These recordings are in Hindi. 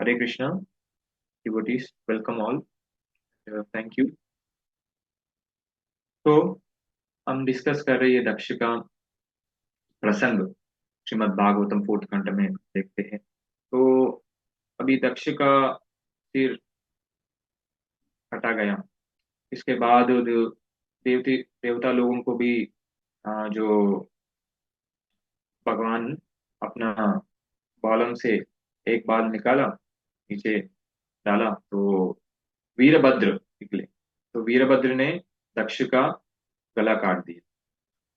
Hare Krishna, devotees, welcome all. Thank you. तो हम डिस्कस कर रहे हैं दक्ष का प्रसंग श्रीमद् भागवतम फोर्थ खंड में देखते हैं। तो अभी दक्ष का सिर कटा गया। इसके बाद देवता लोगों को भी जो भगवान अपना बालम से एक बाल निकाला, नीचे डाला तो वीरभद्र निकले। तो वीरभद्र ने दक्ष का गला काट दिया।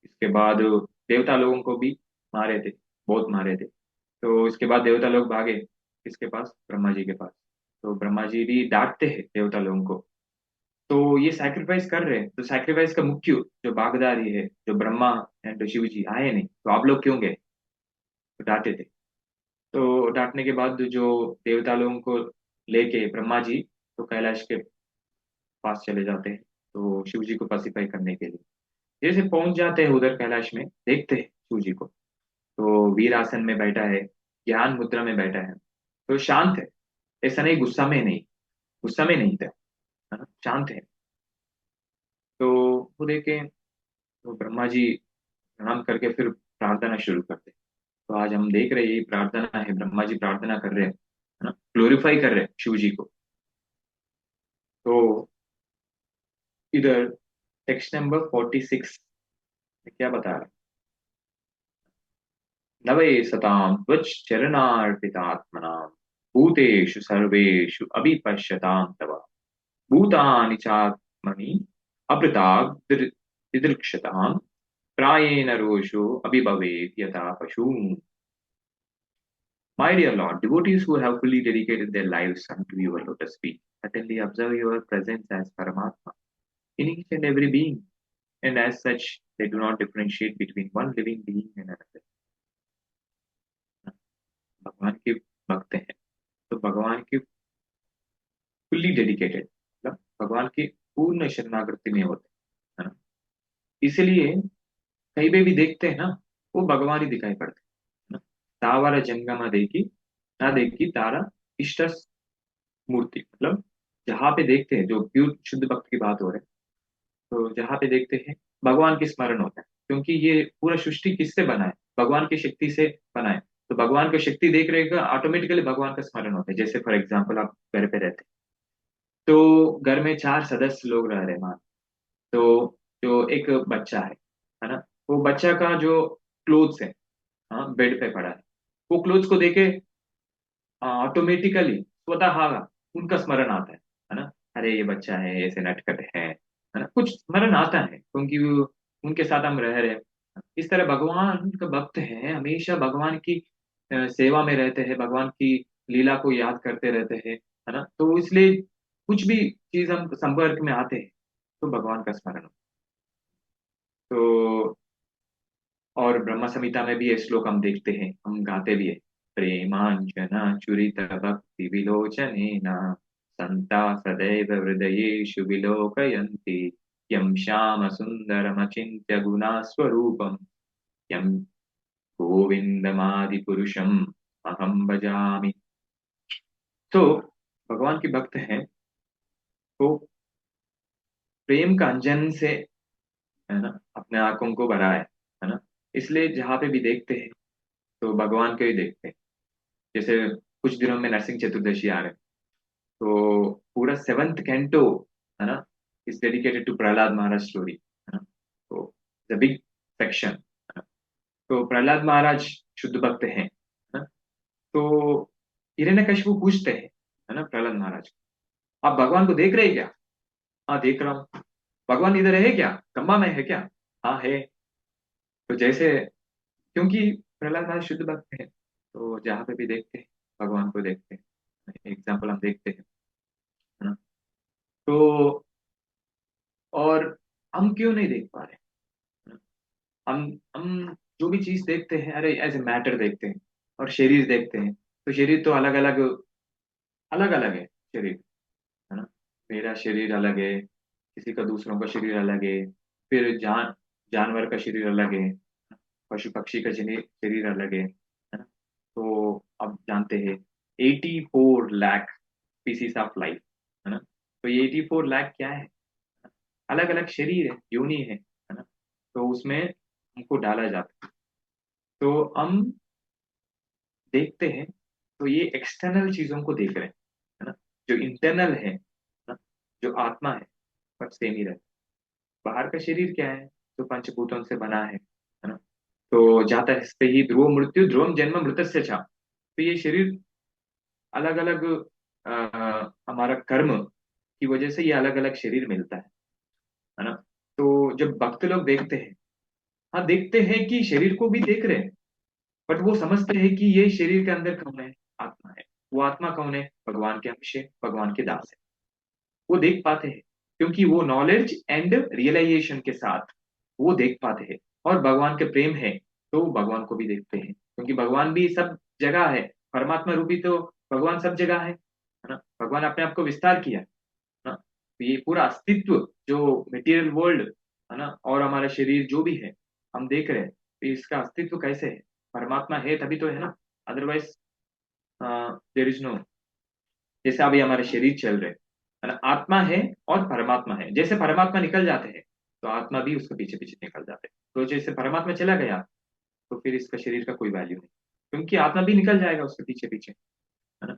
इसके बाद देवता लोगों को भी मारे थे, बहुत मारे थे। तो इसके बाद देवता लोग भागे किसके पास? ब्रह्मा जी के पास। तो ब्रह्मा जी भी डांटते हैं देवता लोगों को। तो ये सैक्रिफाइस कर रहे हैं, तो सैक्रिफाइस का मुख्य जो भागीदारी है, जो ब्रह्मा एंड शिव जी आए नहीं, तो आप लोग क्यों गए? तो डांटे थे। तो डांटने के बाद जो देवता लोगों को लेके ब्रह्मा जी तो कैलाश के पास चले जाते हैं, तो शिव जी को पसिफाई करने के लिए जैसे पहुंच जाते हैं उधर कैलाश में, देखते हैं शिव जी को। तो वीर आसन में बैठा है, ज्ञान मुद्रा में बैठा है, तो शांत है। ऐसा नहीं गुस्सा में नहीं, गुस्सा में नहीं था, है ना, शांत है। तो वो देखे तो ब्रह्मा जी प्रणाम करके फिर प्रार्थना शुरू करते। तो आज हम देख रहे हैं ये प्रार्थना है, ब्रह्मा जी प्रार्थना कर रहे हैं, है ना, ग्लोरीफाई कर रहे हैं शिव जी को। तो इधर टेक्स्ट नंबर 46 में क्या बता रहे हैं? नवे सताम त्वच्चरणार्पितात्मनां भूतेषु सर्वेषु अभिपश्यतां तव भूतानि चात्मनि अभृताग् दिदृक्षतां प्रायेण रोषो अभिभवेत् यथा पशु। My dear Lord, devotees who have fully dedicated their lives unto your lotus feet attentively observe your presence as Paramatma in each and every being, and as such they do not differentiate between one living being and another. भगवान के भक्त हैं तो भगवान के फुल्ली डेडिकेटेड, मतलब भगवान की पूर्ण शरणागति में होते हैं, है ना। इसलिए कहीं पे भी देखते हैं ना, वो भगवान ही दिखाई पड़ते हैं, है ना। तावर जंगम देखी ना देखी तारा इष्ट मूर्ति, मतलब जहाँ पे देखते हैं, जो प्योर शुद्ध भक्त की बात हो रही है, तो जहाँ पे देखते हैं भगवान की स्मरण होता है। क्योंकि ये पूरा सृष्टि किससे बना है? भगवान की शक्ति से बना है। तो भगवान की शक्ति देख रहे हैं, ऑटोमेटिकली भगवान का स्मरण होता है। जैसे फॉर एग्जाम्पल आप घर पे रहते हैं, तो घर में चार सदस्य लोग रह रहे हैं, मान। तो जो एक बच्चा है ना, वो बच्चा का जो क्लोथ्स है, हाँ, बेड पे पड़ा है, वो क्लोथ्स को देके ऑटोमेटिकली स्वतः उनका स्मरण आता है ना। अरे ये बच्चा है, ऐसे नटखट है ना, कुछ स्मरण आता है क्योंकि उनके साथ हम रह रहे हैं। इस तरह भगवान का भक्त है, हमेशा भगवान की सेवा में रहते हैं, भगवान की लीला को याद करते रहते हैं, है ना। तो इसलिए कुछ भी चीज हम संपर्क में आते हैं तो भगवान का स्मरण हो। तो और ब्रह्म संहिता में भी ये श्लोक हम देखते हैं, हम गाते भी है। प्रेमांजना चुरित भक्ति विलोचनेन संता सदैव हृदयेषु विलोकयन्ति यं श्याम सुंदरमचिन्त्य गुणास्वरूपं यं गोविंदमादि पुरुषम अहम भजामि। तो भगवान के भक्त हैं तो प्रेम का अंजन से, है ना, अपने आंखों को भरा है ना। इसलिए जहाँ पे भी देखते हैं तो भगवान को ही देखते हैं। जैसे कुछ दिनों में नरसिंह चतुर्दशी आ रहे हैं, तो पूरा सेवंथ कैंटो, है ना, is dedicated to Prahlad Maharaj story, है ना। तो द बिग सेक्शन, है ना। तो प्रहलाद महाराज शुद्ध भक्त हैं, है ना। तो हिरण्यकशिपु पूछते हैं, है ना, प्रहलाद महाराज को, आप भगवान को देख रहे हैं क्या? हाँ देख रहा हूँ। भगवान इधर है क्या? खम्बा में है क्या? हाँ है। तो जैसे, क्योंकि प्रहलाद महाराज शुद्ध भक्त हैं, तो जहाँ पे भी देखते हैं भगवान को देखते हैं। एग्जाम्पल हम देखते हैं, है ना। तो और हम क्यों नहीं देख पा रहे हैं? हम जो भी चीज देखते हैं, अरे एज ए मैटर देखते हैं और शरीर देखते हैं। तो शरीर तो अलग अलग अलग अलग है शरीर, है ना। मेरा शरीर अलग है, किसी का दूसरों का शरीर अलग है, फिर जानवर का शरीर अलग है, पशु पक्षी का शरीर शरीर अलग है ना। तो अब जानते हैं 84 लाख स्पीसीज ऑफ लाइफ, है ना। तो ये 84 लाख क्या है, अलग अलग शरीर है, योनि है ना। तो उसमें हमको डाला जाता है। तो हम देखते हैं, तो ये एक्सटर्नल चीजों को देख रहे हैं, है ना। जो इंटरनल है ना, जो आत्मा है, सब सेम ही रहता है। बाहर का शरीर क्या है, जो पंचभूतों से बना है ना। तो जाता है इससे ही ध्रुव मृत्यु ध्रुवम जन्म मृतस्य चा। तो ये शरीर अलग अलग हमारा कर्म की वजह से ये अलग अलग शरीर मिलता है ना। तो जब भक्त लोग देखते हैं, हाँ देखते हैं कि शरीर को भी देख रहे हैं, बट वो समझते हैं कि ये शरीर के अंदर कौन है, आत्मा है। वो आत्मा कौन है, भगवान के अंश है, भगवान के दास है। वो देख पाते हैं, क्योंकि वो नॉलेज एंड रियलाइजेशन के साथ वो देख पाते हैं। और भगवान के प्रेम है, तो वो भगवान को भी देखते हैं, क्योंकि भगवान भी सब जगह है। परमात्मा रूपी तो भगवान सब जगह है ना। भगवान अपने आप को विस्तार किया ना। तो ये पूरा अस्तित्व, जो मटेरियल वर्ल्ड है ना, और हमारा शरीर जो भी है, हम देख रहे हैं, तो इसका अस्तित्व कैसे है, परमात्मा है तभी तो है ना। Otherwise there is no. जैसे अभी हमारे शरीर चल रहे है ना, आत्मा है और परमात्मा है। जैसे परमात्मा निकल जाते हैं, तो आत्मा भी उसके पीछे पीछे निकल जाते हैं। तो जैसे परमात्मा चला गया, तो फिर इसका शरीर का कोई वैल्यू नहीं, क्योंकि आत्मा भी निकल जाएगा उसके पीछे पीछे, है ना।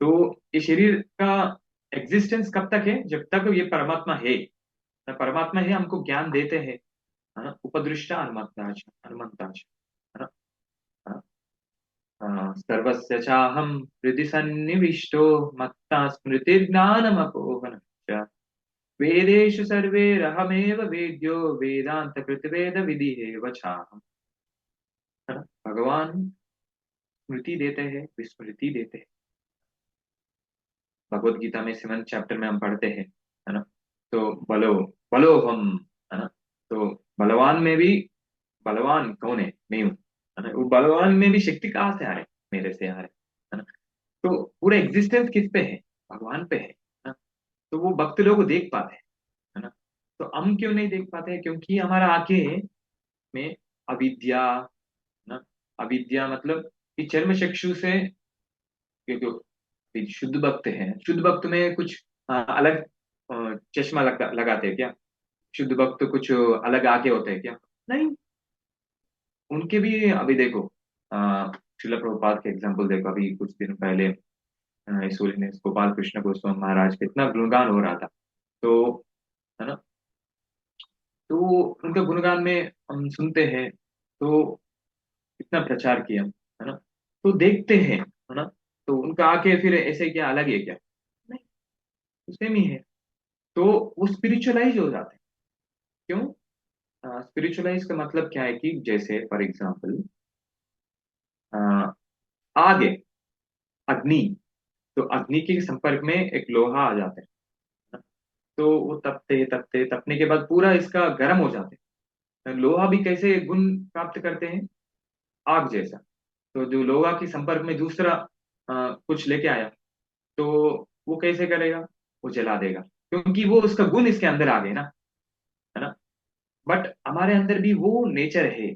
तो ये शरीर का एग्जिस्टेंस कब तक है, जब तक ये परमात्मा है ना। परमात्मा है, हमको ज्ञान देते हैं, है ना। उपदृष्टा हनुमंताच हनुमंताच, है ना। सर्वस्य चाहं हृदि सन्निविष्टो मत्ता स्मृतिर्ज्ञानमपोहनं च। वेदेषु सर्वैरहमेव वेद्यो वेदान्तकृतवेद विधिरेव चाहम्, है ना। भगवान स्मृति देते हैं, विस्मृति देते हैं। भगवत गीता में 7 चैप्टर में हम पढ़ते हैं, है ना। तो बलो बलो हम, है ना। तो बलवान में भी, बलवान कौन है, मैं हूँ, है ना। वो बलवान में भी शक्ति कहाँ से आ रहे, मेरे से आ रहे, है ना। तो पूरा एग्जिस्टेंस किस पे है, भगवान पे है ना। तो वो भक्त लोग देख पाते हैं, है ना। तो हम क्यों नहीं देख पाते हैं, क्योंकि हमारा आंखें में अविद्या, है ना। अविद्या मतलब कि चर्म चक्षु से, ये जो ये शुद्ध भक्त है, शुद्ध भक्त में कुछ अलग चश्मा लगाते हैं क्या, शुद्ध भक्त कुछ अलग आंखें होते हैं क्या, नहीं। उनके भी अभी देखो, शिला प्रभुपाद के एग्जाम्पल देखो। अभी कुछ दिन पहले इस ने गोपाल कृष्ण गोस्वामी महाराज का इतना गुणगान हो रहा था, तो है ना। तो उनके गुणगान में हम सुनते हैं, तो इतना प्रचार किया, है ना। तो देखते हैं, है ना। तो उनका आके फिर ऐसे क्या अलग है क्या, नहीं, तो सेम ही है। तो वो स्पिरिचुअलाइज हो जाते हैं। क्यों स्पिरिचुअलाइज का मतलब क्या है, कि जैसे फॉर एग्जाम्पल आग है, अग्नि। तो अग्नि के संपर्क में एक लोहा आ जाता है, तो वो तपते तपते तपने के बाद पूरा इसका गर्म हो जाते हैं। लोहा भी कैसे गुण प्राप्त करते हैं, आग जैसा। तो जो लोहा के संपर्क में दूसरा कुछ लेके आया, तो वो कैसे करेगा, वो जला देगा, क्योंकि वो उसका गुण इसके अंदर आ गए ना, है ना। बट हमारे अंदर भी वो नेचर है।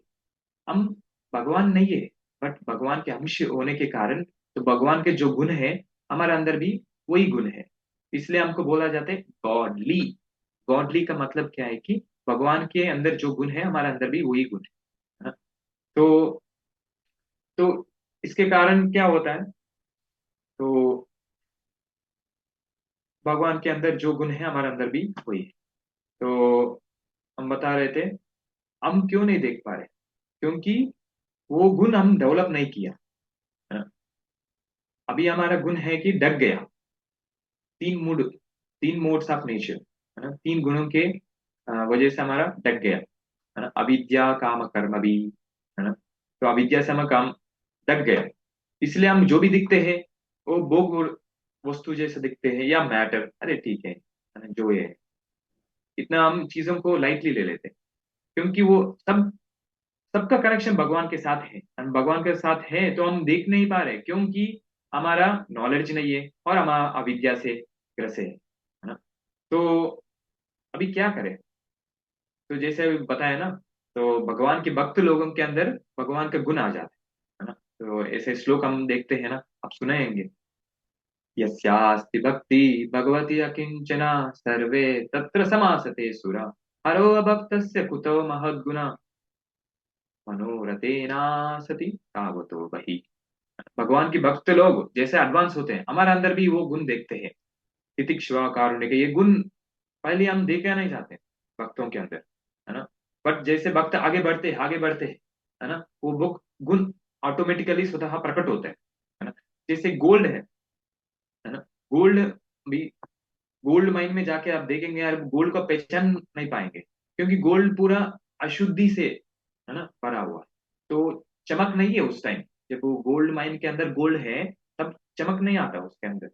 हम भगवान नहीं है, बट भगवान के अंश होने के कारण, तो भगवान के जो गुण है, हमारे अंदर भी वही गुण है। इसलिए हमको बोला जाता है गॉडली। गॉडली का मतलब क्या है, कि भगवान के अंदर जो गुण है, हमारे अंदर भी वही गुण है ना। तो तो इसके कारण क्या होता है, तो भगवान के अंदर जो गुण है, हमारे अंदर भी वही है। तो हम बता रहे थे, हम क्यों नहीं देख पा रहे, क्योंकि वो गुण हम डेवलप नहीं किया, है ना। अभी हमारा गुण है कि डग गया, तीन मूड, तीन मोड्स ऑफ नेचर, है ना। तीन गुणों के वजह से हमारा डग गया, है ना। अविद्या काम कर्म भी, है ना। तो अविद्या से हम काम डग गया, इसलिए हम जो भी दिखते हैं, वो भोग और वस्तु जैसे दिखते हैं, या मैटर, अरे ठीक है ना, जो ये है, इतना हम चीजों को लाइटली ले लेते हैं, क्योंकि वो सब, सबका कनेक्शन भगवान के साथ है। हम भगवान के साथ है, तो हम देख नहीं पा रहे, क्योंकि हमारा नॉलेज नहीं है, और हमारा अविद्या से ग्रसे है ना। तो अभी क्या करें, तो जैसे अभी बताया ना, तो भगवान के भक्त लोगों के अंदर भगवान का गुण आ जाता है ना। तो ऐसे श्लोक हम देखते हैं ना, आप सुनेंगे, यस्यास्ति भक्ति भगवति अकिंचना सर्वे तत्र समासते सुरा हरो अभक्तस्य कुतो महद्गुणा मनोरथेनासति तावतो बहि। भगवान की भक्त लोग जैसे एडवांस होते हैं, हमारे अंदर भी वो गुण देखते हैं। तितिक्षुआ कारुण्य के ये गुण पहले हम देखना नहीं चाहते भक्तों के अंदर, है ना। बट जैसे भक्त आगे बढ़ते हैं, है ना, वो बुक गुण ऑटोमेटिकली स्वतः प्रकट होते हैं, है ना। जैसे गोल्ड है ना। गोल्ड भी, गोल्ड माइन में जाके आप देखेंगे यार, गोल्ड को पहचान नहीं पाएंगे, क्योंकि गोल्ड पूरा अशुद्धि से, है ना, भरा हुआ है। तो चमक नहीं है उस टाइम, जब वो गोल्ड माइन के अंदर गोल्ड है, तब चमक नहीं आता उसके अंदर।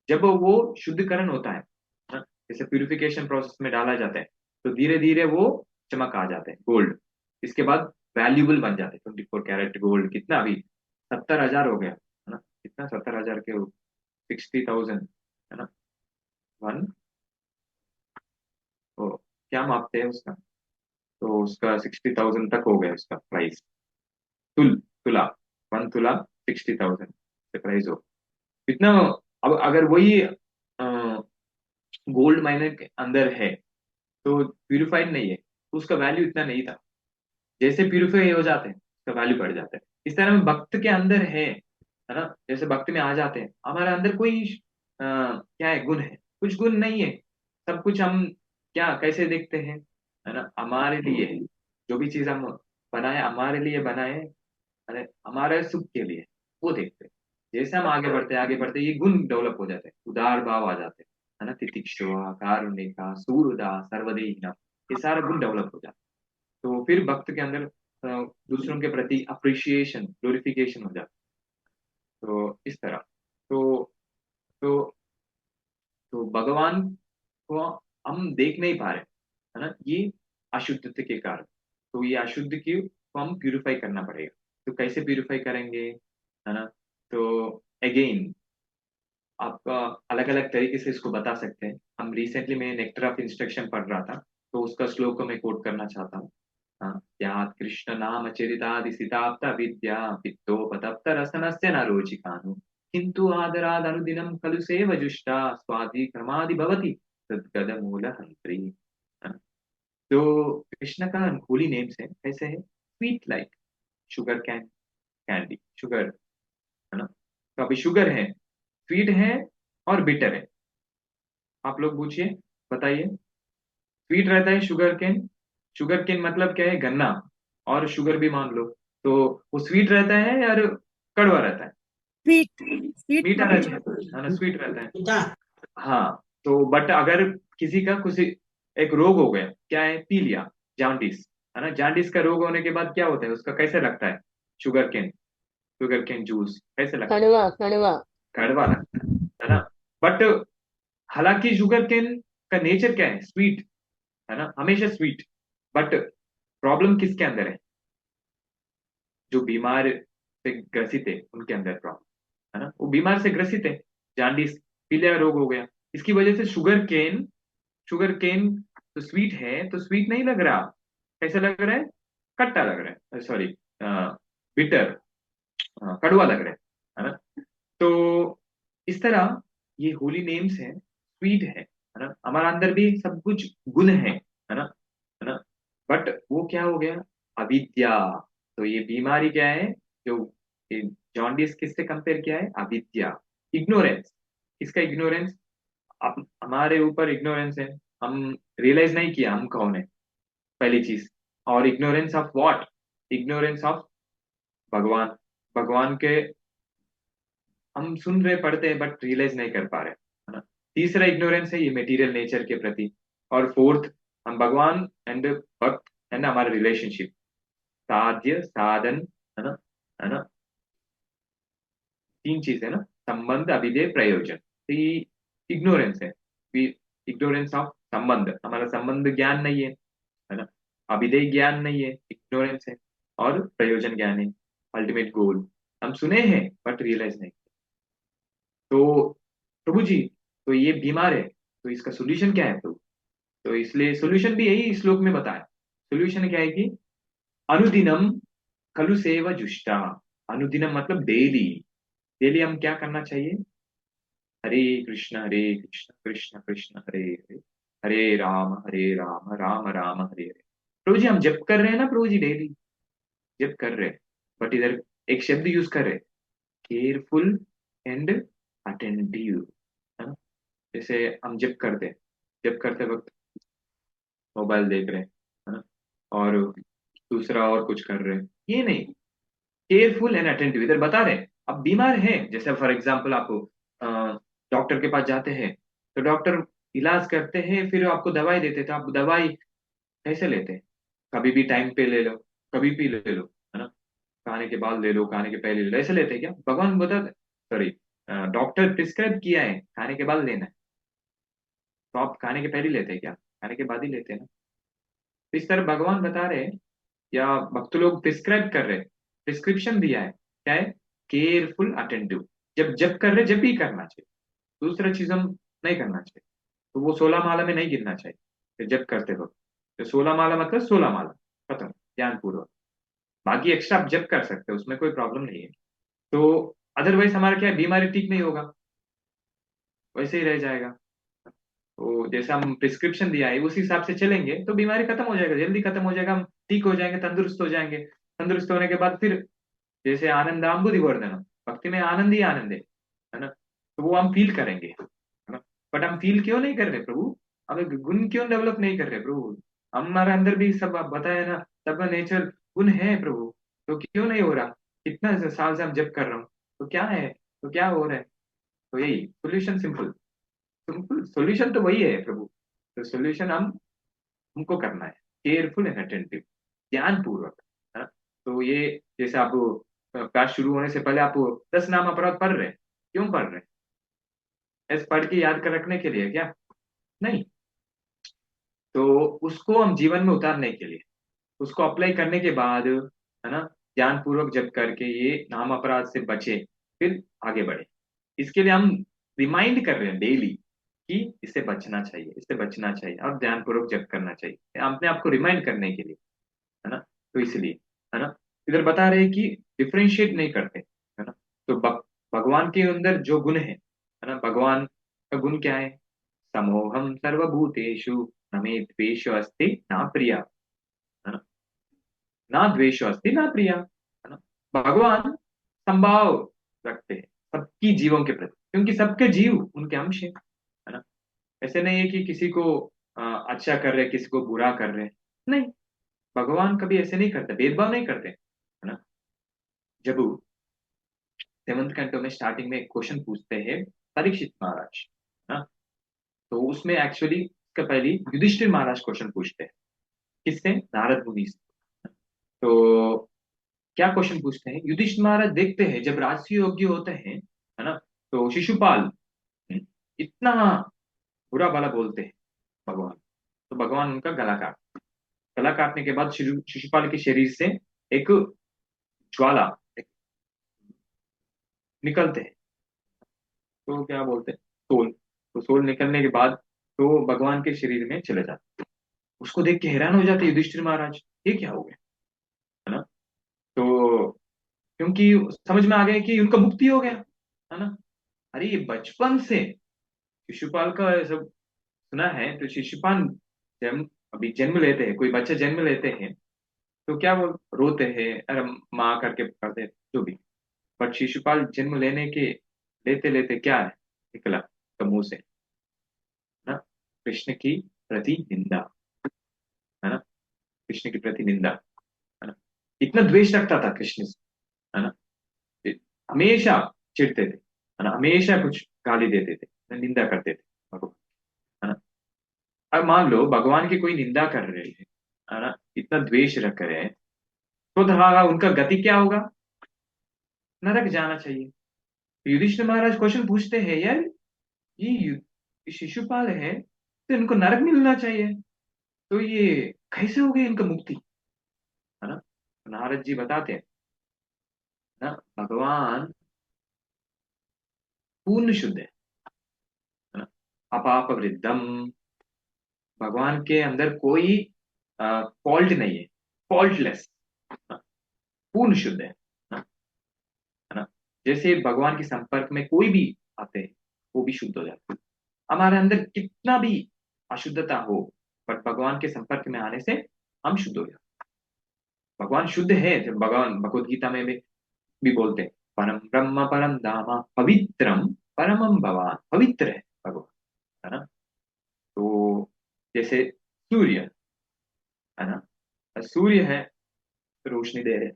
जब वो शुद्धिकरण होता है ना, जैसे प्यूरिफिकेशन प्रोसेस में डाला जाता है, तो धीरे धीरे वो चमक आ जाते हैं गोल्ड। इसके बाद वैल्यूबल बन जाते हैं। 24 कैरेट गोल्ड कितना अभी 70,000 हो गया, है ना। कितना 70,000 के 60,000, है ना। वन, तो क्या मापते हैं उसका, तो उसका 60,000 तक हो गया उसका प्राइस। तुला, 1 तुला 60,000 से प्राइस हो इतना। अब अगर वही गोल्ड माइनर के अंदर है, तो प्यूरिफाइड नहीं है, तो उसका वैल्यू इतना नहीं था। जैसे प्यूरिफाई हो जाते हैं, उसका वैल्यू बढ़ जाता है। इस तरह में भक्त के अंदर है ना। जैसे भक्त में आ जाते हैं, हमारे अंदर कोई क्या है, गुण है, कुछ गुण नहीं है। सब कुछ हम क्या कैसे देखते हैं, है ना, हमारे लिए है। जो भी चीज हम बनाए, हमारे लिए बनाए, अरे हमारे सुख के लिए, वो देखते हैं। जैसे हम आगे बढ़ते ये गुण डेवलप हो जाते हैं, उदार भाव आ जाते हैं, है ना। तितिक्षुआ कारुणिका सूरदा सर्वदेहिना, ये सारे गुण डेवलप हो जाते हैं। तो फिर भक्त के अंदर दूसरों के प्रति अप्रिशिएशन, ग्लोरिफिकेशन हो जाता है। तो इस तरह, तो तो तो भगवान को हम देख नहीं पा रहे, है ना, ये अशुद्धता के कारण। तो ये अशुद्ध की को हम प्यूरिफाई करना पड़ेगा। तो कैसे प्यूरिफाई करेंगे, है ना। तो अगेन आपका अलग अलग तरीके से इसको बता सकते हैं हम। रिसेंटली मैं नेक्टर ऑफ इंस्ट्रक्शन पढ़ रहा था, तो उसका श्लोक को मैं कोट करना चाहता हूँ। हाँ, या कृष्ण नाम चरितादि सिताप्त विद्या वित्तोपतप्त रसनस्य न रोचिकानु किंतु आदराद अनुदिनम खलु सेव जुष्टा स्वादि क्रमादि भवति तद्गद मूल हंत्री। तो कृष्ण का होली नेम्स है, कैसे है, sweet like sugar cane, candy sugar, है ना। तो अभी शुगर है, स्वीट है और बिटर है। आप लोग पूछिए, बताइए। स्वीट रहता है शुगर केन, शुगर केन मतलब क्या है, गन्ना, और शुगर भी मान लो, तो वो स्वीट रहता है यार, कड़वा रहता है, स्वीट, स्वीट मीठा मतलब रहता है ना, स्वीट रहता है। मीठा। हाँ, तो बट अगर किसी का कुछ एक रोग हो गया, क्या है, पी लिया, जॉन्डिस, है ना, जॉन्डिस का रोग होने के बाद क्या होता है, उसका कैसे लगता है, sugar cane, sugar cane juice कैसे लगता है, कड़वा कड़वा। कड़वा लगता है ना। बट हालांकि शुगर केन का नेचर क्या है, स्वीट, है ना, हमेशा स्वीट। बट प्रॉब्लम किसके अंदर है, जो बीमार से ग्रसित है उनके अंदर प्रॉब्लम, है ना। वो बीमार से ग्रसित है, जांडिस, पीलिया रोग हो गया, इसकी वजह से शुगर केन, शुगर केन तो स्वीट है, तो स्वीट नहीं लग रहा, कैसा लग रहा है, खट्टा लग रहा है, सॉरी, बिटर, कड़वा लग रहा है ना। तो इस तरह ये होली नेम्स है, स्वीट है ना, हमारे अंदर भी सब कुछ गुण है ना, है ना। बट वो क्या हो गया, अविद्या। तो ये बीमारी क्या है, जो जॉन्डिस किससे कंपेयर किया है, अविद्या, इग्नोरेंस। किसका इग्नोरेंस, आप हमारे ऊपर इग्नोरेंस है, हम रियलाइज नहीं किया हम कौन है, पहली चीज। और ignorance of what, ignorance of भगवान, भगवान के हम सुन रहे पढ़ते हैं बट रियलाइज नहीं कर पा रहे, है ना। तीसरा इग्नोरेंस है ये मटेरियल नेचर के प्रति। और फोर्थ, हम भगवान एंड भक्त, है ना, हमारा रिलेशनशिप, साध्य साधन, है ना, है ना, तीन चीज है ना, संबंध अभिधेय प्रयोजन, तो ये इग्नोरेंस है। इग्नोरेंस ऑफ संबंध, हमारा संबंध ज्ञान नहीं है ना, अभिधेय ज्ञान नहीं है, इग्नोरेंस है। और प्रयोजन ज्ञान है, अल्टीमेट गोल, हम सुने हैं बट रियलाइज नहीं। तो प्रभु जी, तो ये बीमार है, तो इसका सोल्यूशन क्या है प्रभु। तो इसलिए सोल्यूशन भी यही श्लोक में बताया। सोल्यूशन क्या है कि अनुदिनम खलु सेव जुष्टा, अनुदिनम मतलब डेली, डेली हम क्या करना चाहिए, हरे कृष्ण कृष्ण कृष्ण हरे हरे, हरे राम राम राम हरे हरे। प्रभु जी हम जप कर रहे हैं ना प्रभु जी, डेली जप कर रहे हैं, बट इधर एक शब्द यूज कर रहे हैं, केयरफुल एंड अटेंटिव, है ना। जैसे हम जप करते हैं, जप करते वक्त मोबाइल देख रहे हैं, है ना, और दूसरा और कुछ कर रहे हैं, ये नहीं। केयरफुल एंड अटेंटिव इधर बता रहे हैं। अब बीमार है, जैसे फॉर एग्जांपल आप डॉक्टर के पास जाते हैं, तो डॉक्टर इलाज करते हैं, फिर आपको दवाई देते हैं, तो आप दवाई कैसे लेते हैं? कभी भी टाइम पे ले लो, कभी भी ले लो, है ना। खाने के बाद ले लो, खाने के पहले ले लो, ऐसे लेते हैं क्या? भगवान बता, सॉरी, डॉक्टर प्रिस्क्राइब किया है खाने के बाद लेना है, तो आप खाने के पहले लेते हैं क्या? खाने के बाद ही लेते हैं ना। तो इस तरह भगवान बता रहे हैं, या भक्त लोग प्रिस्क्राइब कर रहे हैं, प्रिस्क्रिप्शन दिया है, क्या है? Careful attentive. जब जब कर रहे जब भी करना चाहिए, दूसरा चीज हम नहीं करना चाहिए। तो वो 16 माला में नहीं गिरना चाहिए, फिर जब करते वक्त। तो 16 माला मतलब 16 माला, खत्म, ध्यान पूर्वक। बाकी एक्स्ट्रा आप जब कर सकते हो, उसमें कोई प्रॉब्लम नहीं है। तो अदरवाइज हमारा क्या है, बीमारी ठीक नहीं होगा, वैसे ही रह जाएगा। तो जैसे हम प्रिस्क्रिप्शन दिया है उस हिसाब से चलेंगे तो बीमारी खत्म हो जाएगा, जल्दी खत्म हो जाएगा, हम ठीक हो जाएंगे, तंदुरुस्त हो जाएंगे। तंदुरुस्त होने के बाद फिर जैसे आनंदाम्बुधि वर्धनम, भक्ति में आनंद ही आनंद है ना। तो वो हम फील करेंगे, है ना। बट हम फील क्यों नहीं कर रहे प्रभु? हमें गुण क्यों डेवलप नहीं कर रहे प्रभु? हमारे अंदर भी सब आप बताया ना, सबका नेचर गुण है प्रभु, तो क्यों नहीं हो रहा? कितना साल से हम जब कर रहा हूँ, तो क्या है, तो क्या हो रहा है? तो यही सोल्यूशन, सिंपल सिंपल सोल्यूशन तो वही है प्रभु। तो सोल्यूशन हम हमको करना है, केयरफुल एंड अटेंटिव, ध्यान पूर्वक, है ना। तो ये जैसे आप क्लास शुरू होने से पहले आप 10 नाम अपराध पढ़ रहे हैं, क्यों पढ़ रहे हैं? ऐसे पढ़ के याद कर रखने के लिए क्या? नहीं। तो उसको हम जीवन में उतारने के लिए, उसको अप्लाई करने के बाद, है ना, ध्यान पूर्वक जब करके ये नाम अपराध से बचे, फिर आगे बढ़े। इसके लिए हम रिमाइंड कर रहे हैं डेली कि इससे बचना चाहिए, इससे बचना चाहिए, और ध्यान पूर्वक जप करना चाहिए, अपने आप को रिमाइंड करने के लिए, है ना। तो इसलिए, है ना, इधर बता रहे हैं कि डिफ्रेंशिएट नहीं करते, है ना। तो भगवान के अंदर जो गुण है ना, भगवान का गुण क्या है? समोहम सर्वभूतेषु न मे द्वेषो अस्ति न प्रिया, है ना, ना द्वेषो अस्ति ना प्रिया, है ना। भगवान संभाव रखते हैं सबकी जीवों के प्रति, क्योंकि सबके जीव उनके अंश है ना। ऐसे नहीं है कि किसी को अच्छा कर रहे, किसी को बुरा कर रहे, नहीं। भगवान कभी ऐसे नहीं करते, भेदभाव नहीं करते, है ना। जब 7th कैंटो में स्टार्टिंग में एक क्वेश्चन पूछते हैं परीक्षित महाराज, है ना, तो उसमें एक्चुअली इसका पहले युधिष्ठिर महाराज क्वेश्चन पूछते हैं, किससे? नारद मुनि से। तो क्या क्वेश्चन पूछते हैं? युधिष्ठिर महाराज देखते हैं जब राजसूय योग्य होते हैं, है ना, तो शिशुपाल इतना बुरा भला बोलते हैं भगवान, तो भगवान उनका गला काटने के बाद शिशुपाल के शरीर से एक ज्वाला एक निकलते हैं, तो क्या बोलते हैं, सोल। तो सोल निकलने के बाद तो भगवान के शरीर में चले जाते, उसको देख के हैरान हो जाते युधिष्ठिर महाराज, ये क्या हो गया, है ना। तो क्योंकि समझ में आ गया कि उनका मुक्ति हो गया, है ना। अरे ये बचपन से शिशुपाल का ये सब सुना है, तो शिशुपाल जन्म अभी जन्म लेते हैं, कोई बच्चा जन्म लेते हैं, तो क्या वो रोते हैं, अरे माँ करके पुकारते हैं, जो भी। बट शिशुपाल जन्म लेने के लेते लेते क्या है निकला तो मुंह से, है ना, कृष्ण की प्रति निंदा, है ना, कृष्ण की प्रति निंदा, है ना। इतना द्वेष रखता था कृष्ण से, है ना। हमेशा चिढ़ते थे, है ना, हमेशा कुछ गाली देते थे, निंदा करते थे भगवान, है ना। अब मान लो भगवान की कोई निंदा कर रहे हैं, है ना, इतना द्वेष रख रहे हैं, तो धड़ा उनका गति क्या होगा? नरक जाना चाहिए। युधिष्ठिर महाराज क्वेश्चन पूछते हैं, यार ये शिशुपाल है, तो इनको नरक मिलना चाहिए, तो ये कैसे हो गई इनका मुक्ति, है ना। नारद जी बताते हैं ना, भगवान पूर्ण शुद्ध है ना, अपाप वृद्धम, भगवान के अंदर कोई फॉल्ट नहीं है, फॉल्टलेस, पूर्ण शुद्ध है ना। जैसे भगवान के संपर्क में कोई भी आते हैं, वो भी शुद्ध हो जाती है। हमारे अंदर कितना भी अशुद्धता हो, बट भगवान के संपर्क में आने से हम शुद्ध हो जाते हैं। भगवान शुद्ध है, जब भगवान भगवत गीता में भी बोलते हैं, परम ब्रह्म परम धाम पवित्रम परमम भगवान, पवित्र है भगवान, है ना। तो जैसे सूर्य, है ना, सूर्य है, रोशनी दे रहे हैं,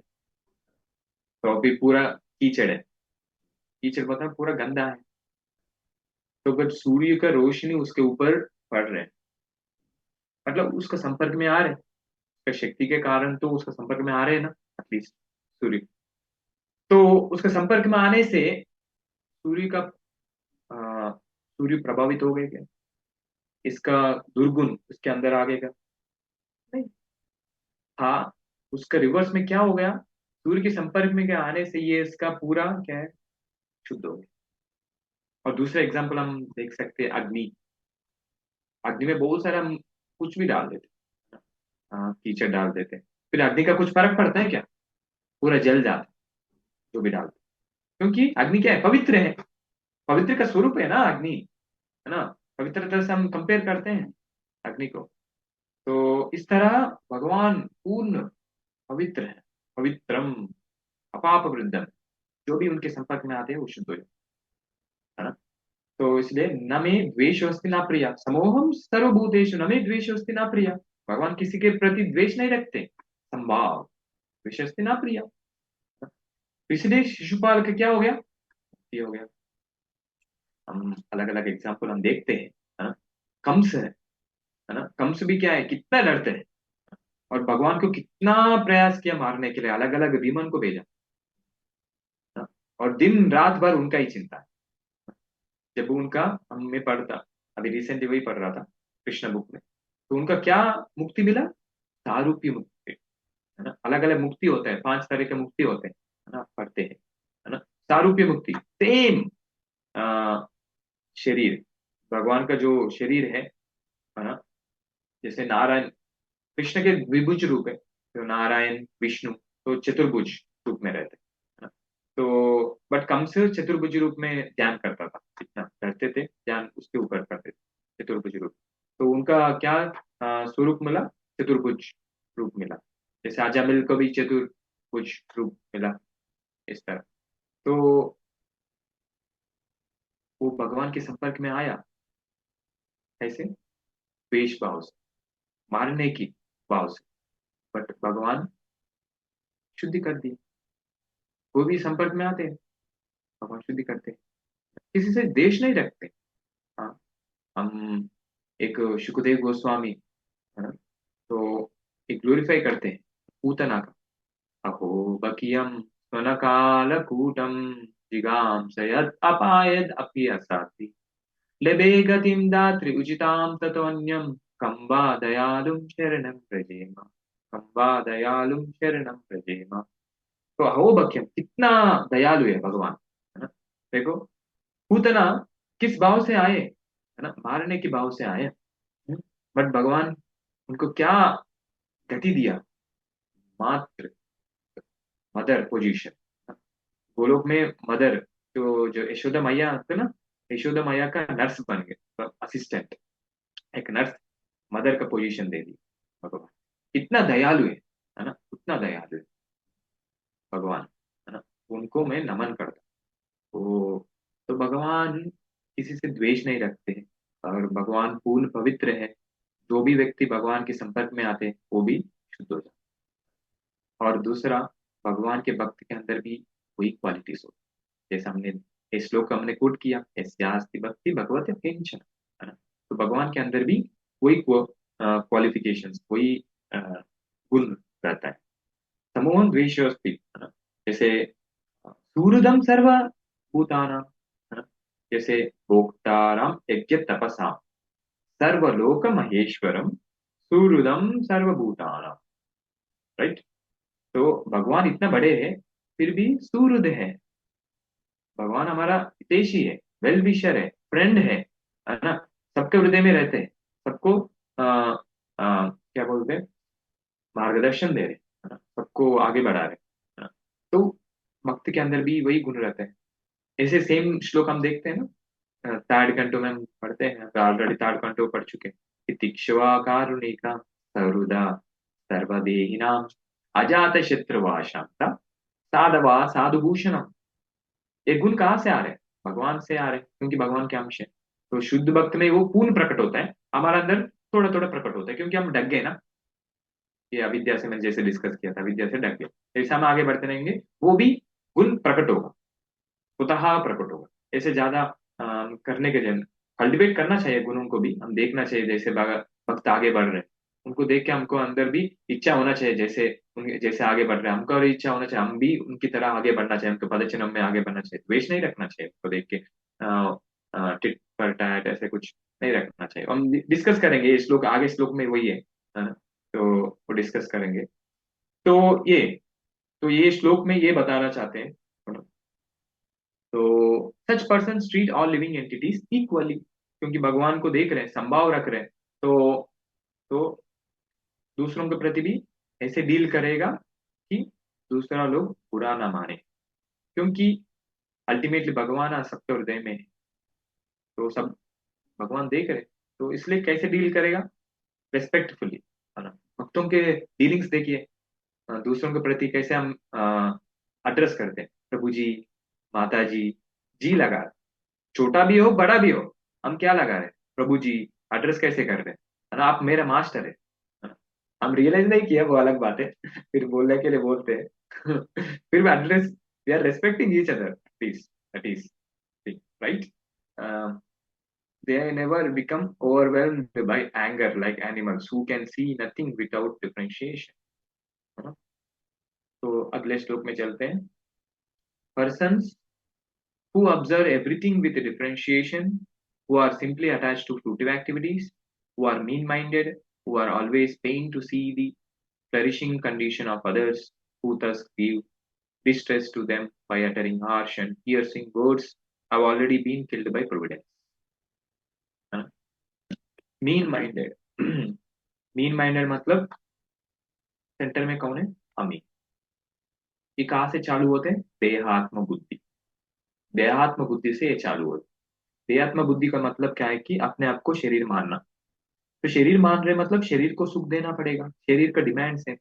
तो अभी पूरा कीचड़ है, कीचड़ मतलब पूरा गंदा है। तो अगर सूर्य का रोशनी उसके ऊपर पड़ रहे हैं, मतलब उसका संपर्क में आ रहे हैं, उसका शक्ति के कारण तो उसका संपर्क में आ रहे हैं ना, एटलीस्ट सूर्य। तो उसके संपर्क में आने से सूर्य का सूर्य प्रभावित हो गए क्या, इसका दुर्गुण उसके अंदर आ गएगा? नहीं। हाँ, उसका रिवर्स में क्या हो गया, सूर्य के संपर्क में क्या आने से ये इसका पूरा क्या है, शुद्ध हो गया। और दूसरा एग्जाम्पल हम देख सकते हैं, अग्नि। अग्नि में बहुत सारा हम कुछ भी डाल देते हैं, हाँ, कीचड़ डाल देते हैं, फिर अग्नि का कुछ फर्क पड़ता है क्या? पूरा जल जाता है जो भी डालते हैं। क्योंकि अग्नि क्या है, पवित्र है, पवित्र का स्वरूप है ना अग्नि, है ना। पवित्रता से हम कंपेयर करते हैं अग्नि को। तो इस तरह भगवान पूर्ण पवित्र है, पवित्रम अपाप वृद्धम, जो भी उनके संपर्क में आते हैं वो शुद्ध हो जाते हैं, है ना। तो इसलिए न मे द्वेषोस्ति न प्रिया समोहम सर्वभूतेषु न मे द्वेषोस्ति न प्रिया। भगवान किसी के प्रति द्वेष नहीं रखते, संभाव, द्वेषोस्ति न प्रिया। तो इसलिए शिशुपाल का क्या हो गया, ये हो गया। हम अलग अलग एग्जाम्पल हम देखते हैं, है ना। कंस है ना, कंस भी क्या है, कितना डरते हैं, और भगवान को कितना प्रयास किया मारने के लिए, अलग अलग विमन को भेजा, है ना? और दिन रात भर उनका ही चिंता है। जब उनका, हमें पढ़ता, अभी रिसेंटली वही पढ़ रहा था कृष्ण बुक में, तो उनका क्या मुक्ति मिला, सारूप्य मुक्ति, है ना। अलग अलग मुक्ति होता है, 5 तरह के मुक्ति होते हैं, है ना, पढ़ते हैं, है ना। सारूप्य मुक्ति, सेम शरीर, भगवान का जो शरीर है ना, जैसे नारायण, कृष्ण के द्विभुज रूप है, तो नारायण विष्णु तो चतुर्भुज रूप में रहते हैं, है ना। तो बट कंस चतुर्भुज रूप में ध्यान करता था, इतना करते थे ध्यान उसके ऊपर करते थे, चतुर्भुज रूप। तो उनका क्या स्वरूप मिला, चतुर्भुज रूप मिला। जैसे अजामिल को भी चतुर्भुज रूप मिला, इस तरह। तो वो भगवान के संपर्क में आया, ऐसे द्वेष भाव से, मारने की भाव से, बट भगवान शुद्धि कर दी। वो भी संपर्क में आते हैं, भगवान शुद्धि करते हैं, किसी से द्वेष नहीं रखते। हाँ, हम एक सुखदेव गोस्वामी, है ना, तो एक ग्लोरीफाई करते हैं पूतना का, अहो बकियम स्वनकालकूटम जिगांसयत् अपायद अपि असाति लेबे गतिम दात्री उचितां ततोऽन्यं कं वा दयालुं शरणं व्रजेम, कं वा दयालुं शरणं व्रजेम। तो अहो बकियम, कितना दयालु है भगवान, है ना। देखो, पूतना किस भाव से आए, है ना, मारने के भाव से आए, बट भगवान उनको क्या गति दिया, मात्र मदर पोजीशन। गोलोक में मदर, जो जो यशोदा मैया थे ना, यशोदा मैया का नर्स बन गए, असिस्टेंट, एक नर्स, मदर का पोजीशन दे दी भगवान। कितना दयालु है ना, उतना दयालु है भगवान, है ना। उनको मैं नमन करता हूँ। तो भगवान किसी से द्वेष नहीं रखते हैं, और भगवान पूर्ण पवित्र है। जो भी व्यक्ति भगवान के संपर्क में आते हैं वो भी शुद्ध हो जाते हैं। और दूसरा, भगवान के भक्त के अंदर भी वही क्वालिटीज होती है, जैसे हमने ये श्लोक हमने कोट किया, यस्यास्ति भक्ति भगवत किंचन, है ना। तो भगवान के अंदर भी वही क्वालिफिकेशंस, वही अ, गुण रहता है। समोहन द्वेषोस्ति, है ना। जैसे सूहृदम सर्वभूतानां, है ना, जैसे भोक्तारम यज्ञ तपसा सर्वलोक महेश्वरम सुहृदम सर्वभूतानां, राइट। तो भगवान इतना बड़े हैं, फिर भी सुहृद है। भगवान हमारा हितैषी है, वेल विशर है, फ्रेंड है ना। सबके हृदय में रहते हैं, सबको क्या बोलते हैं, मार्गदर्शन दे रहे हैं, है ना, सबको आगे बढ़ा रहे हैं, है ना। तो भक्त के अंदर भी वही गुण रहता है। ऐसे सेम श्लोक हम देखते हैं ना, थर्ड कंटो में हम पढ़ते हैं, ऑलरेडी थर्ड कंटो पढ़ चुके हैं। तितिक्षवा कारुणिका सहृदा सर्वदेहिनां अजात शत्रुवा शांता साधवा साधुभूषणम। ये गुण कहाँ से आ रहे हैं? भगवान से आ रहे हैं, क्योंकि भगवान के अंश है। तो शुद्ध भक्त में वो पूर्ण प्रकट होता है, हमारा अंदर थोड़ा थोड़ा प्रकट होता है, क्योंकि हम ढक गए ना। ये अविद्या से, मैं जैसे डिस्कस किया था, विद्या से ढक गए। जैसे हम आगे बढ़ते रहेंगे, वो भी गुण प्रकट होगा, स्वतः प्रकट होगा। ऐसे ज्यादा करने के जन कल्टिवेट करना चाहिए गुणों को भी, हम देखना चाहिए जैसे भक्त आगे बढ़ रहे हैं, उनको देख के हमको अंदर भी इच्छा होना चाहिए, जैसे उनके जैसे आगे बढ़ रहे हैं हमको और इच्छा होना चाहिए, हम भी उनकी तरह आगे बढ़ना चाहिए, हमको पदचिन्ह में आगे बढ़ना चाहिए, द्वेष नहीं रखना चाहिए उनको देख के। टिट पर टैट ऐसे कुछ नहीं रखना चाहिए। हम डिस्कस करेंगे ये श्लोक, आगे श्लोक में वही है। तो वो डिस्कस करेंगे। तो ये तो ये श्लोक में ये बताना चाहते हैं। तो such person treat all living entities equally, क्योंकि भगवान को देख रहे हैं, संभाव रख रहे हैं। तो दूसरों के प्रति भी ऐसे डील करेगा कि दूसरा लोग बुरा ना माने, क्योंकि अल्टीमेटली भगवान आ सबके हृदय में है। तो सब भगवान देख रहे हैं, तो इसलिए कैसे डील करेगा? रेस्पेक्टफुली, है ना। भक्तों के डीलिंग्स देखिए, दूसरों के प्रति कैसे हम एड्रेस करते हैं। प्रभु जी, माता जी, जी लगा, छोटा भी हो बड़ा भी हो, हम क्या लगा रहे हैं? प्रभु जी, एड्रेस कैसे कर रहे हैं, है ना, आप मेरा मास्टर है ना? हम रियलाइज नहीं किया, वो अलग बात है। फिर बोलने के लिए बोलते हैं। फिर भी address, we are respecting each other, please, that is right. They never become overwhelmed by anger like animals who can see nothing without differentiation, है ना? तो अगले श्लोक में चलते हैं। Persons who observe everything with differentiation, who are simply attached to fruitive activities, who are mean-minded, who are always pained to see the flourishing condition of others, who thus give distress to them by uttering harsh and piercing words, have already been killed by providence. Mean minded. Mean minded मतलब सेंटर में कौन है? हम ही। ये कहाँ से चालू होते हैं? देहात्म बुद्धि। देहात्म बुद्धि से ये चालू होते हैं। देहात्म बुद्धि का मतलब क्या है? कि अपने आप को शरीर मानना। तो शरीर मान रहे मतलब शरीर को सुख देना पड़ेगा, शरीर का डिमांड्स है,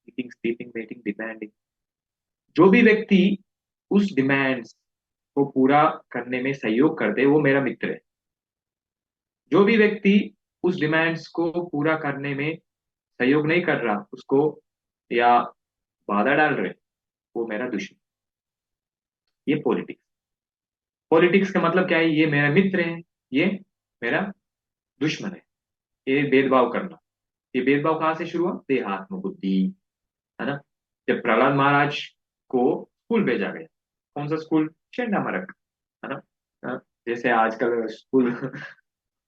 ईटिंग स्लीपिंग वेटिंग डिमांडिंग। जो भी व्यक्ति उस डिमांड्स को पूरा करने में सहयोग करते हैं, वो मेरा मित्र है। जो भी व्यक्ति उस डिमांड्स को पूरा करने में सहयोग नहीं कर रहा उसको, या बाधा डाल रहे, वो मेरा दुश्मन। ये पॉलिटिक्स। पॉलिटिक्स का मतलब क्या है? ये मेरा मित्र है, ये मेरा दुश्मन है। ये भेदभाव करना। ये भेदभाव कहाँ से शुरू हुआ? देहात्म बुद्धि, है ना। जब प्रहलाद महाराज को स्कूल भेजा गया, कौन सा स्कूल? चंडामरक, है ना। हाँ, जैसे आजकल स्कूल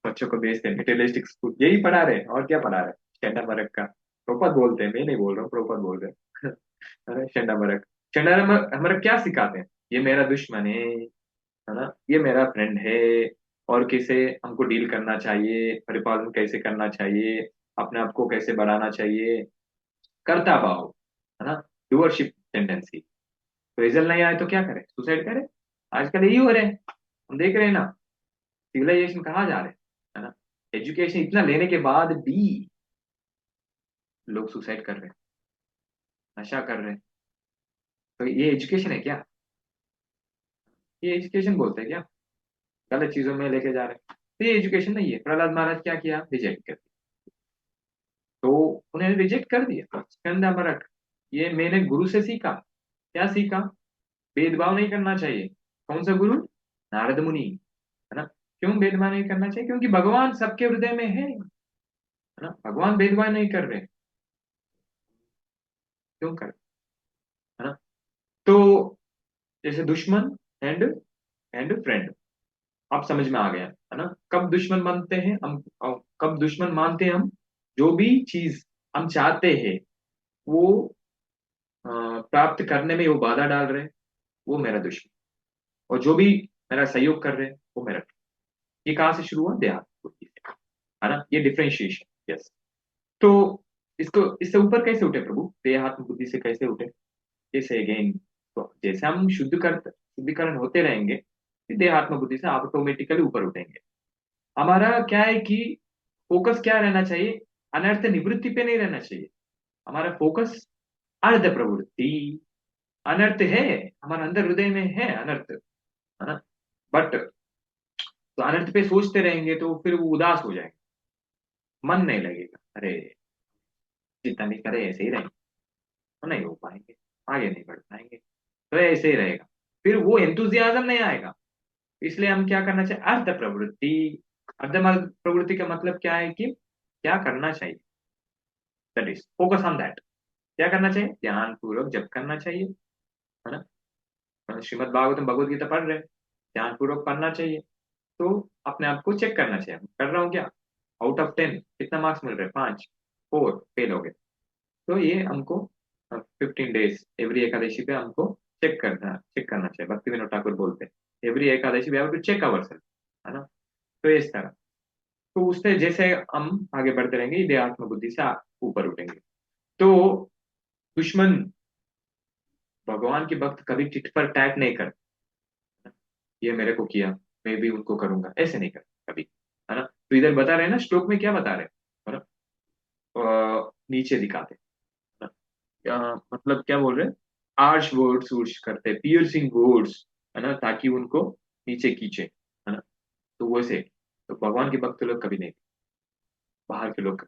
बच्चों को भेजते हैं मेटेरियलिस्टिक स्कूल, यही पढ़ा रहे हैं, और क्या पढ़ा रहे हैं? चंडामरक का। प्रोपद बोलते हैं, मैं नहीं बोल रहा हूँ, प्रोपद बोल रहे हैं। अरे चंडामरक। चंडामरक क्या सिखाते हैं? ये मेरा दुश्मन है ना, ये मेरा फ्रेंड है, और कैसे हमको डील करना चाहिए, परिपालन कैसे करना चाहिए, अपने आप को कैसे बढ़ाना चाहिए, कर्ता भाव, है ना, डूअरशिप टेंडेंसी। तो रिजल्ट नहीं आए तो क्या करें? सुसाइड करें। आजकल यही हो रहे हैं, हम देख रहे हैं ना। सिविलाइजेशन कहाँ जा रहे हैं, है ना। एजुकेशन इतना लेने के बाद भी लोग सुसाइड कर रहे हैं, नशा कर रहे हैं। तो ये एजुकेशन है क्या? ये एजुकेशन बोलते हैं क्या? गलत चीजों में लेके जा रहे हैं, तो ये एजुकेशन नहीं है। प्रहलाद महाराज क्या किया? रिजेक्ट कर दिया। तो उन्हें रिजेक्ट कर दिया, कंधा मरक। ये मैंने गुरु से सीखा। क्या सीखा? भेदभाव नहीं करना चाहिए। कौन सा गुरु? नारद मुनि, है ना। क्यों भेदभाव नहीं करना चाहिए? क्योंकि भगवान सबके हृदय में है ना। भगवान भेदभाव नहीं कर रहे, क्यों कर, है ना। तो जैसे दुश्मन एंड फ्रेंड, अब समझ में आ गया, है ना। कब दुश्मन मानते हैं हम, कब दुश्मन मानते हैं हम? जो भी चीज हम चाहते हैं वो प्राप्त करने में वो बाधा डाल रहे हैं, वो मेरा दुश्मन। और जो भी मेरा सहयोग कर रहे हैं, वो मेरा। ये कहाँ से शुरू हुआ? देहात्म बुद्धि से, है ना। ये डिफरेंशिएशन, यस। तो इसको इससे ऊपर कैसे उठे प्रभु? देहात्म बुद्धि से कैसे उठे? जैसे अगेन, तो जैसे हम शुद्धिकरण होते रहेंगे, फिर देहात्म बुद्धि से ऑटोमेटिकली ऊपर उठेंगे। हमारा क्या है कि फोकस क्या रहना चाहिए, अनर्थ निवृत्ति पे नहीं रहना चाहिए। हमारा फोकस अर्ध प्रवृत्ति, अनर्थ है, हमारे अंदर हृदय में है अनर्थ, है ना, बट तो अनर्थ पे सोचते रहेंगे तो फिर वो उदास हो जाएंगे, मन नहीं लगेगा, अरे जितना भी करे ऐसे ही रहेंगे, तो नहीं हो पाएंगे, आगे नहीं बढ़ पाएंगे, तो ऐसे ही रहेगा, फिर वो एंथुजियाज्म नहीं आएगा। इसलिए हम क्या करना चाहिए, अर्ध प्रवृत्ति। अर्ध प्रवृत्ति का मतलब क्या है कि क्या करना चाहिए, that is focus on that. क्या करना चाहिए, ध्यान पूर्वक जप करना चाहिए, है ना। श्रीमद भागवतम भगवत गीता पढ़ रहे हैं, ध्यान पूर्वक पढ़ना चाहिए। तो अपने आप को चेक करना चाहिए, कर रहा हूँ क्या, आउट ऑफ 10 कितना मार्क्स मिल रहे हैं, 5, 4 फेल हो गए। तो ये हमको 15 डेज एवरी एकादशी पे हमको चेक करना चाहिए। भक्ति विनोद ठाकुर बोलते हैं every Ekadashi we have to check our self, है ना। तो इस तरह, तो उससे जैसे हम आगे बढ़ते रहेंगे ये आत्म बुद्धि से ऊपर उठेंगे। तो दुश्मन, भगवान के भक्त कभी टिट पर टैट नहीं करते, ये मेरे को किया, मैं भी उनको करूंगा, ऐसे नहीं करते कभी, है ना। तो इधर बता रहे हैं ना, श्लोक में क्या बता रहे हैं, है ना, नीचे दिखाते हैं, मतलब क्या बोल रहे हैं, आर्श वर्ड्स यूज करते हैं, पियर्सिंग वर्ड्स, है ना, ताकि उनको नीचे खींचे, है ना। तो वैसे तो भगवान के भक्त लोग कभी नहीं, बाहर के लोग,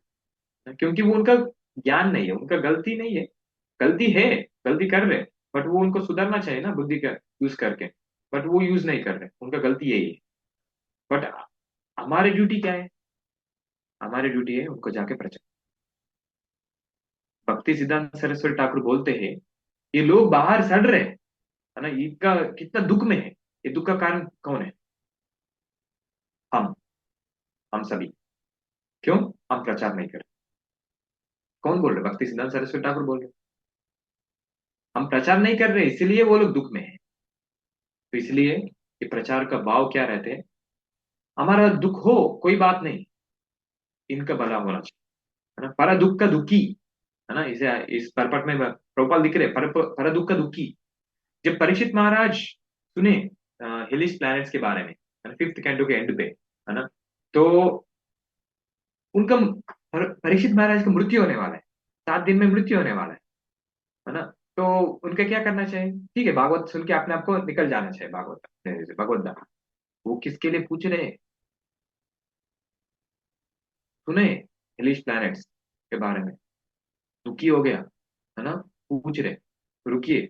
क्योंकि वो उनका ज्ञान नहीं है, उनका गलती नहीं है, गलती है, गलती कर रहे, बट वो उनको सुधरना चाहिए ना बुद्धि का यूज करके, बट वो यूज नहीं कर रहे, उनका गलती यही है। बट हमारी ड्यूटी क्या है, हमारी ड्यूटी है उनको जाके प्रचार। भक्ति सिद्धांत सरस्वती ठाकुर बोलते हैं ये लोग बाहर सड़ रहे हैं, है ना, इनका कितना दुख में है, ये दुख का कारण कौन है, हम हम सभी। क्यों, हम प्रचार नहीं कर रहे। कौन बोल रहे, भक्ति सिद्धांत सरस्वती ठाकुर बोल रहे, हम प्रचार नहीं कर रहे इसलिए वो लोग दुख में है। तो इसलिए ये प्रचार का भाव क्या रहते हैं, हमारा दुख हो कोई बात नहीं, इनका भला होना चाहिए, है ना, पर दुख का दुखी, है ना, इसे इस परपट में प्रोपाल दिख रहे, पर दुख का दुखी। जब परीक्षित महाराज सुने हिलिस प्लैनेट्स के बारे में, है ना, फिफ्थ कैंटो के एंड पे, है ना, तो उनका परीक्षित महाराज का मृत्यु होने वाला है, 7 दिन में मृत्यु होने वाला है ना। तो उनका क्या करना चाहिए, ठीक है, भागवत सुन के अपने आप को निकल जाना चाहिए, भागवत भगवत धाम। वो किसके लिए पूछ रहे हैं, सुने हिलिश प्लैनेट्स के बारे में, दुखी हो गया, है ना, पूछ रहे, रुकिए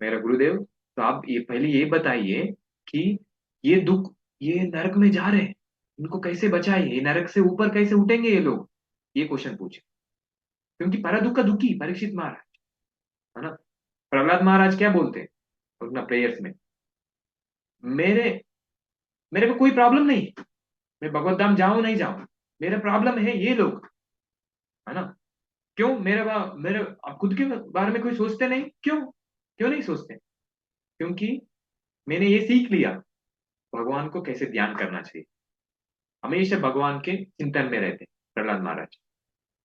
मेरा गुरुदेव, तो आप ये पहले ये बताइए कि ये दुख, ये नरक में जा रहे हैं, इनको कैसे बचाए, ये नरक से ऊपर कैसे उठेंगे ये लोग, ये क्वेश्चन पूछे। क्योंकि परा दुख का दुखी परीक्षित महाराज, है ना। प्रहलाद महाराज क्या बोलते हैं अपना प्रेयर्स में, मेरे मेरे को कोई प्रॉब्लम नहीं है, मैं भगवत धाम जाऊं नहीं जाऊं, मेरा प्रॉब्लम है ये लोग, है ना। क्यों, मेरे आप खुद के बारे में कोई सोचते नहीं, क्यों, क्यों नहीं सोचते, क्योंकि मैंने ये सीख लिया भगवान को कैसे ध्यान करना चाहिए, हमेशा भगवान के चिंतन में रहते प्रहलाद महाराज।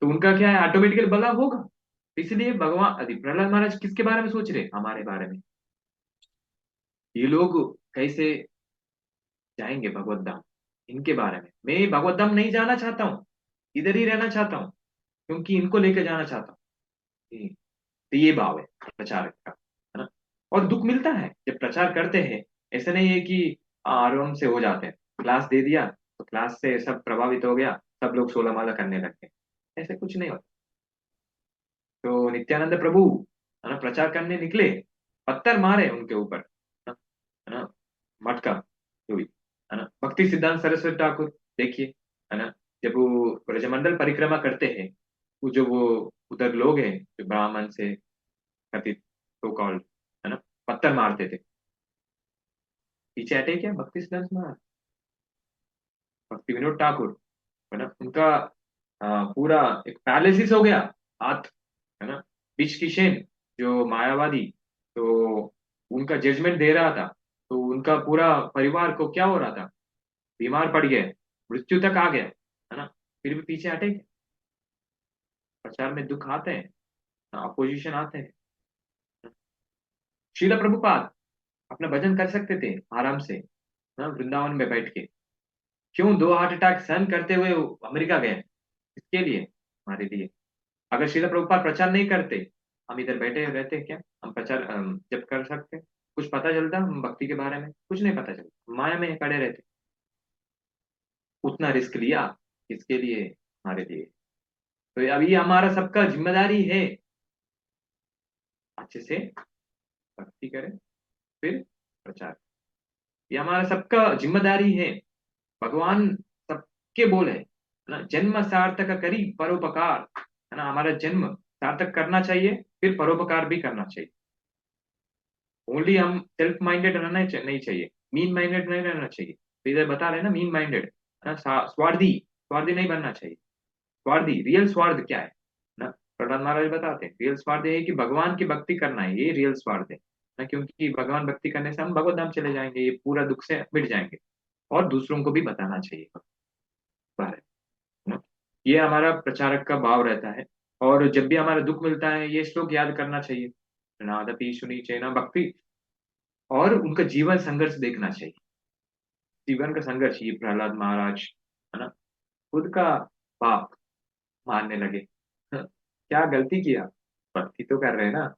तो उनका क्या है, ऑटोमेटिकली बदलाव होगा। इसलिए भगवान अरे प्रहलाद महाराज किसके बारे में सोच रहे, हमारे बारे में, ये लोग कैसे जाएंगे भगवत धाम, इनके बारे में। मैं भगवत धाम नहीं जाना चाहता हूँ, इधर ही रहना चाहता हूँ, क्योंकि इनको लेकर जाना चाहता हूँ। तो ये भाव है प्रचारक का, है ना। और दुख मिलता है जब प्रचार करते हैं, ऐसा नहीं है कि आराम से हो जाते हैं, क्लास दे दिया तो क्लास से सब प्रभावित हो गया, सब लोग सोलह माला करने लग गए, ऐसे कुछ नहीं होता। तो नित्यानंद प्रभु, है ना, प्रचार करने निकले, पत्थर मारे उनके ऊपर, है ना, मटका हुई, है ना। भक्ति सिद्धांत सरस्वती ठाकुर देखिए, है ना, जब वो ब्रजमंडल परिक्रमा करते हैं, वो जो वो उधर लोग हैं जो ब्राह्मण से कथित, तो कॉल्ड, है ना, पत्थर मारते थे, पीछे हटे क्या, भक्ति सिद्धांत महाराज, भक्ति विनोद ठाकुर, है ना, उनका पूरा एक पैरालिसिस हो गया हाथ, है ना। बिच किशन जो मायावादी, तो उनका जजमेंट दे रहा था, तो उनका पूरा परिवार को क्या हो रहा था, बीमार पड़ गए, मृत्यु तक आ गया, है ना, फिर भी पीछे हटे क्या? प्रचार में दुख आते हैं, अपोजिशन आते हैं। शीला प्रभुपाद अपना भजन कर सकते थे आराम से, ना, वृंदावन में बैठ के। क्यों 2 हार्ट अटैक सहन करते हुए वो अमेरिका गए? किसके लिए? हमारे लिए। अगर श्रील प्रभुपाद प्रचार नहीं करते, हम इधर बैठे रहते क्या? हम प्रचार जब कर सकते? कुछ पता चलता हम भक्ति के बारे में? कुछ नहीं पता चलता, माया में पड़े रहते। उतना रिस्क लिया किसके लिए? हमारे लिए। तो अभी हमारा सबका जिम्मेदारी है, अच्छे से भक्ति करें, फिर प्रचार। ये हमारा सबका जिम्मेदारी है। भगवान सबके बोले है ना, जन्म सार्थक करी परोपकार, है ना, हमारा जन्म सार्थक करना चाहिए, फिर परोपकार भी करना चाहिए। ओनली हम सेल्फ माइंडेड रहना नहीं चाहिए, मीन माइंडेड नहीं रहना चाहिए। तो इधर बता रहे हैं ना, मीन माइंडेड, है ना, स्वार्थी, स्वार्थी नहीं बनना चाहिए। स्वार्थी, रियल स्वार्थ क्या है ना? प्रहलाद महाराज बताते हैं रियल स्वार्थ ये है कि भगवान की भक्ति करना है, ये रियल स्वार्थ है ना, क्योंकि भगवान भक्ति करने से हम भगवत धाम चले जाएंगे, ये पूरा दुख से मिट जाएंगे। और दूसरों को भी बताना चाहिए बारे में, ना? ये हमारा प्रचारक का भाव रहता है। और जब भी हमारा दुख मिलता है, ये श्लोक याद करना चाहिए, नादपि सुनी चैना भक्ति, और उनका जीवन संघर्ष देखना चाहिए। जीवन का संघर्ष, ये प्रहलाद महाराज, है ना, खुद का पाप मानने लगे। हाँ, क्या गलती किया? भक्ति तो कर रहे हैं ना।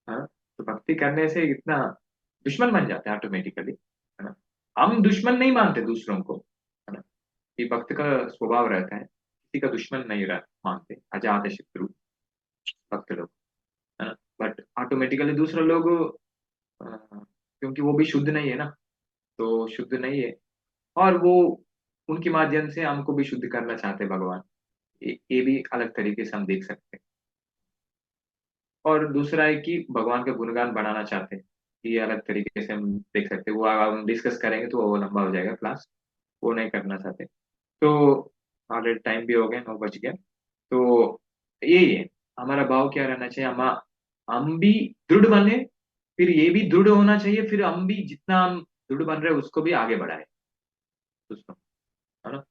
हाँ, तो भक्ति करने से इतना दुश्मन बन जाते हैं ऑटोमेटिकली, है ना। हम दुश्मन नहीं मानते दूसरों को, है ना। ये भक्त का स्वभाव रहता है, किसी का दुश्मन नहीं मानते, अजात शत्रु भक्त लोग, है ना। बट ऑटोमेटिकली दूसरे लोग, क्योंकि वो भी शुद्ध नहीं है ना, तो शुद्ध नहीं है, और वो उनके माध्यम से हमको भी शुद्ध करना चाहते हैं भगवान। ये भी अलग तरीके से हम देख सकते हैं। और दूसरा है कि भगवान का गुणगान बढ़ाना चाहते हैं, ये अलग तरीके से हम देख सकते हैं। वो हम डिस्कस करेंगे तो वो लंबा हो जाएगा क्लास, वो नहीं करना चाहते। तो ऑलरेडी टाइम भी हो गया, 9 बज गया। तो यही है, हमारा भाव क्या रहना चाहिए, हम भी दृढ़ बने, फिर ये भी दृढ़ होना चाहिए, फिर हम भी जितना हम दृढ़ बन रहे हैं उसको भी आगे बढ़ाए उसको, है ना।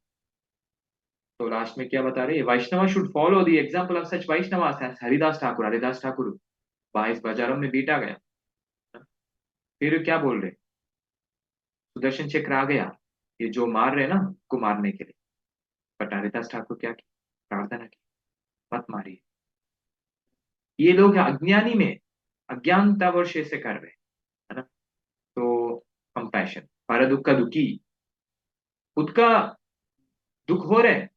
तो लास्ट में क्या बता रहे हैं, Vaishnav should follow the example of such Vaishnav, Haridas Thakur, Haridas Thakur 22 बाजारों में बीटा गया। फिर क्या बोल रहे, सुदर्शन चक्र आ गया, ये जो मार रहे हैं ना को मारने के लिए। बट हरिदास ठाकुर क्या की, प्रार्थना की, मत मारिए। ये लोग अज्ञानी में, अज्ञानता वर्ष से कर रहे हैं, है ना। तो कंपैशन, पर दुख का दुखी, खुद का दुख हो रहे हैं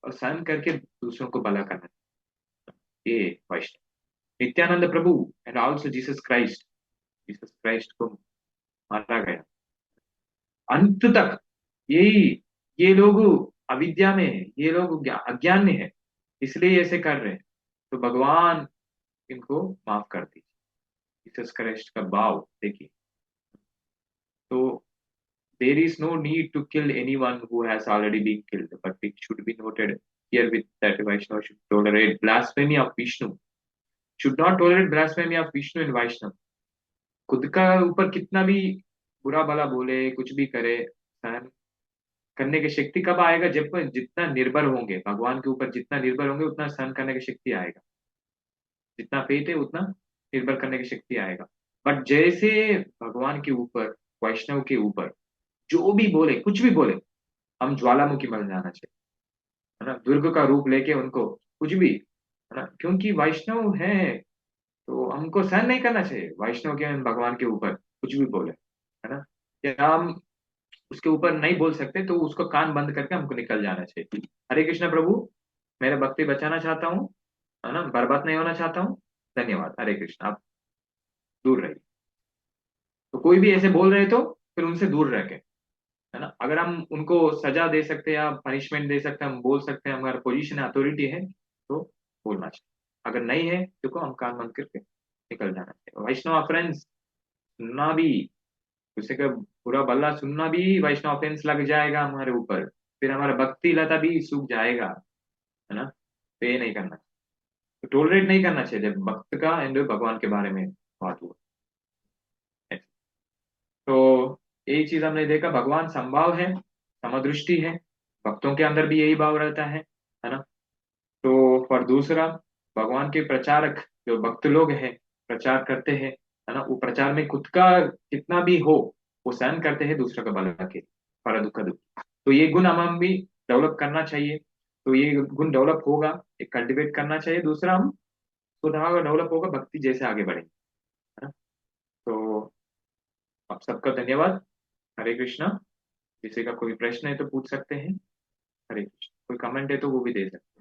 और सहन करके दूसरों को भला करना, ये वैष्णव। Nityananda Prabhu and also Jesus Christ, Jesus Christ को मारा गया अंत तक। यही, ये लोग अविद्या में है, ये लोग अज्ञान में है, इसलिए ऐसे कर रहे हैं। तो भगवान इनको माफ कर दीजिए। जीसस क्राइस्ट का भाव देखिए। तो there is no need to kill anyone who has already been killed, but it should be noted here with that Vaishnava should tolerate blasphemy of Vishnu, should not tolerate blasphemy of Vishnu and Vaishnava। खुद का ऊपर कितना भी बुरा भला बोले, कुछ भी करे, सहन करने की शक्ति कब आएगा? जब जितना निर्भर होंगे भगवान के ऊपर, जितना निर्भर होंगे उतना सहन करने की शक्ति आएगा। जितना फेथ है उतना निर्भर करने की शक्ति आएगा। बट जैसे भगवान के ऊपर, वैष्णव के ऊपर जो भी बोले, कुछ भी बोले, हम ज्वालामुखी बन जाना चाहिए, है ना, दुर्ग का रूप लेके उनको कुछ भी, है ना, क्योंकि वैष्णव है। तो हमको सहन नहीं करना चाहिए वैष्णव के भगवान के ऊपर कुछ भी बोले, है ना। या हम उसके ऊपर नहीं बोल सकते तो उसको कान बंद करके हमको निकल जाना चाहिए। हरे कृष्ण प्रभु, मेरा भक्ति बचाना चाहता हूँ, है ना, बर्बाद नहीं होना चाहता हूँ। धन्यवाद, हरे कृष्ण, आप दूर रहिए। तो कोई भी ऐसे बोल रहे तो फिर उनसे दूर रह के, है ना, अगर हम उनको सजा दे सकते हैं या पनिशमेंट दे सकते हैं, हम बोल सकते हैं, हमारा पोजीशन है, अथॉरिटी है, तो बोलना चाहिए। अगर नहीं है तो हम कान बंद करके निकल जाना चाहिए। वैष्णव फ्रेंड्स, सुनना भी, किसी का बुरा भला सुनना भी वैष्णव ऑफेंस लग जाएगा हमारे ऊपर, फिर हमारा भक्ति लता भी सूख जाएगा, है ना। तो ये नहीं करना, तो टोलरेट नहीं करना चाहिए जब भक्त का एंड भगवान के बारे में बात हुआ। तो यही चीज हमने देखा, भगवान संभाव है, समदृष्टि है, भक्तों के अंदर भी यही भाव रहता है ना। तो और दूसरा, भगवान के प्रचारक जो भक्त लोग हैं, प्रचार करते हैं, है ना, वो प्रचार में खुद का कितना भी हो, वो सहन करते हैं दूसरे का भला के, पर दुख दुख। तो ये गुण हम भी डेवलप करना चाहिए। तो ये गुण डेवलप होगा, एक कल्टिवेट करना चाहिए। दूसरा, हम स्वभाव डेवलप होगा, भक्ति जैसे आगे बढ़ेंगे, है ना। तो आप सबका धन्यवाद। हरे कृष्णा। किसी का कोई प्रश्न है तो पूछ सकते हैं। हरे कृष्ण। कोई कमेंट है तो वो भी दे सकते हैं।